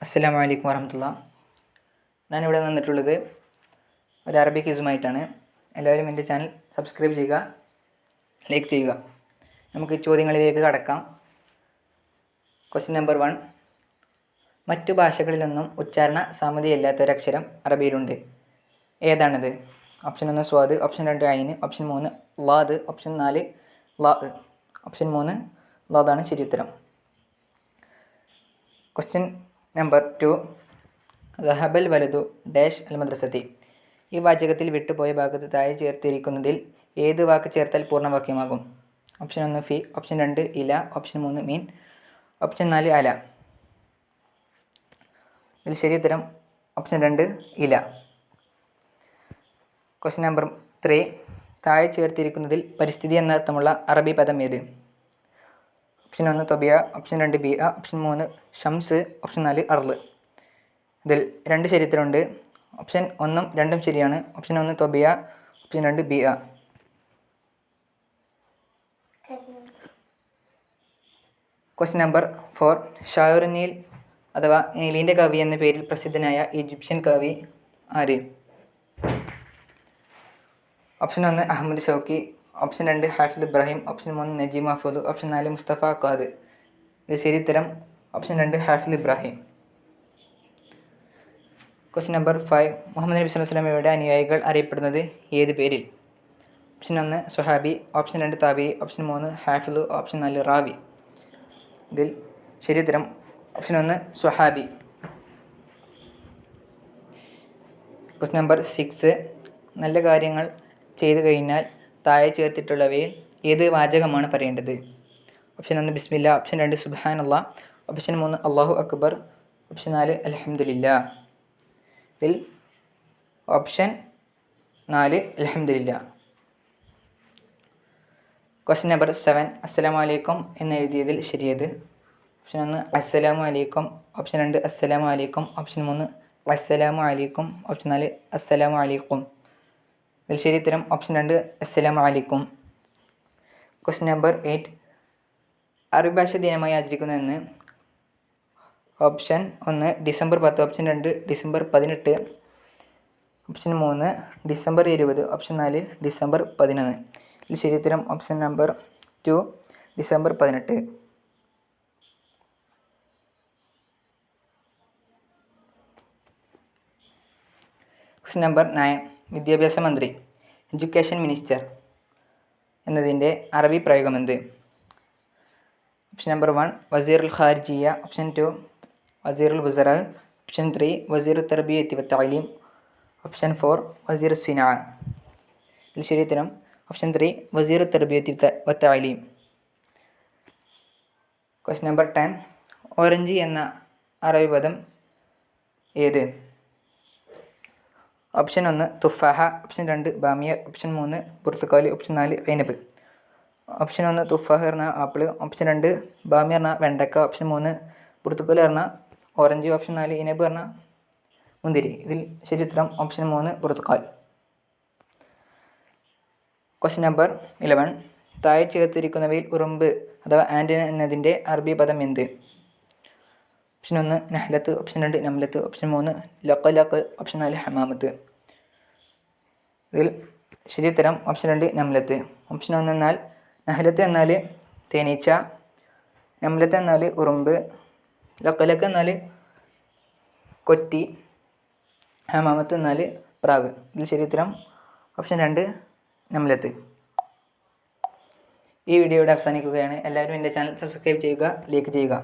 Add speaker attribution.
Speaker 1: അസ്സലാമു അലൈക്കും വറഹ്മത്തുള്ളാ. ഞാനിവിടെ വന്നിട്ടുള്ളത് ഒരു അറബി ക്വിസുമായിട്ടാണ്. എല്ലാവരും എൻ്റെ ചാനൽ സബ്സ്ക്രൈബ് ചെയ്യുക, ലൈക്ക് ചെയ്യുക. നമുക്ക് ചോദ്യങ്ങളിലേക്ക് കടക്കാം. Question number 1. മറ്റു ഭാഷകളിലൊന്നും ഉച്ചാരണ സാമ്യതയില്ലാത്തൊരക്ഷരം അറബിയിലുണ്ട്. ഏതാണത്? ഓപ്ഷൻ 1 സ്വാദ്, ഓപ്ഷൻ 2 ഐന്, ഓപ്ഷൻ 3 ലാദ്, ഓപ്ഷൻ 4 ലാ. ഓപ്ഷൻ 3 ലാദാണ് ശരിയുത്തരം. Question number 2. ദഹബൽ വലതു ഡാഷ് അൽ മദ്രസത്തി. ഈ വാചകത്തിൽ വിട്ടുപോയ ഭാഗത്ത് താഴെ ചേർത്തിരിക്കുന്നതിൽ ഏത് വാക്ക് ചേർത്താൽ പൂർണ്ണവാക്യമാകും? ഓപ്ഷൻ 1 ഫി, ഓപ്ഷൻ 2 ഇല, ഓപ്ഷൻ 3 മീൻ, ഓപ്ഷൻ 4 അല. ഇതിൽ ശരിയുത്തരം ഓപ്ഷൻ 2 ഇല. Question number 3. താഴെ ചേർത്തിരിക്കുന്നതിൽ പരിസ്ഥിതി എന്നർത്ഥമുള്ള അറബി പദം ഏത്? ഓപ്ഷൻ 1 തൊബിയ, ഓപ്ഷൻ 2 ബിയ, ഓപ്ഷൻ 3 ഷംസ്, ഓപ്ഷൻ 4 അർള്. ഇതിൽ 2 ശരിയുത്തരമുണ്ട്. ഓപ്ഷൻ 1ഉം 2ഉം ശരിയാണ്. ഓപ്ഷൻ 1 തൊബിയ, ഓപ്ഷൻ 2 ബിയ. Question number 4. ഷായർ നീൽ അഥവാ നീലിൻ്റെ കവി എന്ന പേരിൽ പ്രസിദ്ധനായ ഈജിപ്ഷ്യൻ കവി ആര്? Option 1 Ahmed Shawqi, option 2 Hafiz Ibrahim, option 3 Naguib Mahfouz, option 4 Mustafa ഖാദ്. ഇത് ശരിയുത്തരം option 2 Hafiz Ibrahim. Question number 5. Muhammad നബി സ്വല്ലല്ലാഹു അലൈഹി വസല്ലമയുടെ അനുയായികൾ അറിയപ്പെടുന്നത് ഏത് പേരിൽ? ഓപ്ഷൻ 1 സുഹാബി, ഓപ്ഷൻ 2 താബി, ഓപ്ഷൻ 3 ഹാഫിദ്, ഓപ്ഷൻ 4 റാവി. ഇതിൽ ശരിയുത്തരം ഓപ്ഷൻ 1 സുഹാബി. Question number 6. നല്ല കാര്യങ്ങൾ ചെയ്തു കഴിഞ്ഞാൽ താഴെ ചേർത്തിട്ടുള്ളവയിൽ ഏത് വാചകമാണ് പറയേണ്ടത്? ഓപ്ഷൻ 1 ബിസ്മില്ല, ഓപ്ഷൻ 2 സുബ്ഹാനല്ലാഹ്, ഓപ്ഷൻ 3 അല്ലാഹു അക്ബർ, ഓപ്ഷൻ 4 അൽഹംദുലില്ലാ. ഇതിൽ ഓപ്ഷൻ 4 അൽഹംദുലില്ലാ. Question number 7. അസ്സലാമു അലൈക്കും എന്ന് എഴുതിയതിൽ ശരിയത്? ഓപ്ഷൻ 1 അസ്സലാമു അലൈക്കും, ഓപ്ഷൻ 2 അസ്സലാമു അലൈക്കും, ഓപ്ഷൻ 3 അസ്സലാമു അലൈക്കും, ഓപ്ഷൻ 4 അസ്സലാമു അലൈക്കും. ഇതിൽ ശരിയുത്തരം ഓപ്ഷൻ 2 അസ്സലാമു അലൈക്കും. Question number 8. അറബി ഭാഷ ദിനമായി ആചരിക്കുന്നതെന്ന്? Option 1 December 10, option 2 December 18, option 3 December 20, option 4 December 11. ഇതിൽ ശരിയുത്തരം option number 2 December 18. Question number 9. വിദ്യാഭ്യാസ മന്ത്രി, എഡ്യൂക്കേഷൻ മിനിസ്റ്റർ എന്നതിൻ്റെ അറബി പ്രയോഗമെന്ത്? ഓപ്ഷൻ നമ്പർ 1 വസീറുൽ ഖാരിജിയ, ഓപ്ഷൻ 2 വസീറുൽ വുസറ, ഓപ്ഷൻ 3 വസീറുൽ തർബിയത്തി വത്തഅലീം, ഓപ്ഷൻ 4 വസീറുൽ സിനാ. ഇതിൽ ശരിയുത്തരം ഓപ്ഷൻ 3 വസീറുൽ തർബിയത്തി വത്തഅലീം. Question number 10. ഓറഞ്ച് എന്ന അറബി പദം ഏത്? ഓപ്ഷൻ 1 തുഫാഹ, ഓപ്ഷൻ 2 ബാമിയ, ഓപ്ഷൻ 3 പുർത്തുക്കാലി, ഓപ്ഷൻ 4 ഐനബ്. ഓപ്ഷൻ 1 തുഫാഹ പറഞ്ഞാൽ ആപ്പിൾ, ഓപ്ഷൻ 2 ബാമിയ പറഞ്ഞാൽ വെണ്ടക്ക, ഓപ്ഷൻ 3 പുർത്തുക്കാലി പറഞ്ഞാൽ ഓറഞ്ച്, ഓപ്ഷൻ 4 ഇനബ് പറഞ്ഞാൽ മുന്തിരി. ഇതിൽ ശരിയുത്തരം ഓപ്ഷൻ 3 പുർത്തുക്കാൽ. Question number 11. താഴെ ചേർത്തിരിക്കുന്നവയിൽ ഉറുമ്പ് അഥവാ ആൻഡ് എന്നതിൻ്റെ അറബി പദം എന്ത്? ഓപ്ഷൻ 1 നഹ്ലത്ത്, ഓപ്ഷൻ 2 നംലത്ത്, ഓപ്ഷൻ 3 ലഖലഖ്, ഓപ്ഷൻ 4 ഹമാമത്ത്. ഇതിൽ ശരിയുത്തരം ഓപ്ഷൻ 2 നംലത്ത്. ഓപ്ഷൻ 1 എന്നാൽ നഹ്ലത്ത് എന്നാൽ തേനീച്ച, നംലത്ത് എന്നാൽ ഉറുമ്പ്, ലഖലഖ് എന്നാൽ കൊറ്റി, ഹമാമത്ത് എന്നാൽ പ്രാവ്. ഇതിൽ ശരിയുത്തരം ഓപ്ഷൻ 2 നംലത്ത്. ഈ വീഡിയോ ഇവിടെ അവസാനിക്കുകയാണ്. എല്ലാവരും എൻ്റെ ചാനൽ സബ്സ്ക്രൈബ് ചെയ്യുക, ലൈക്ക് ചെയ്യുക.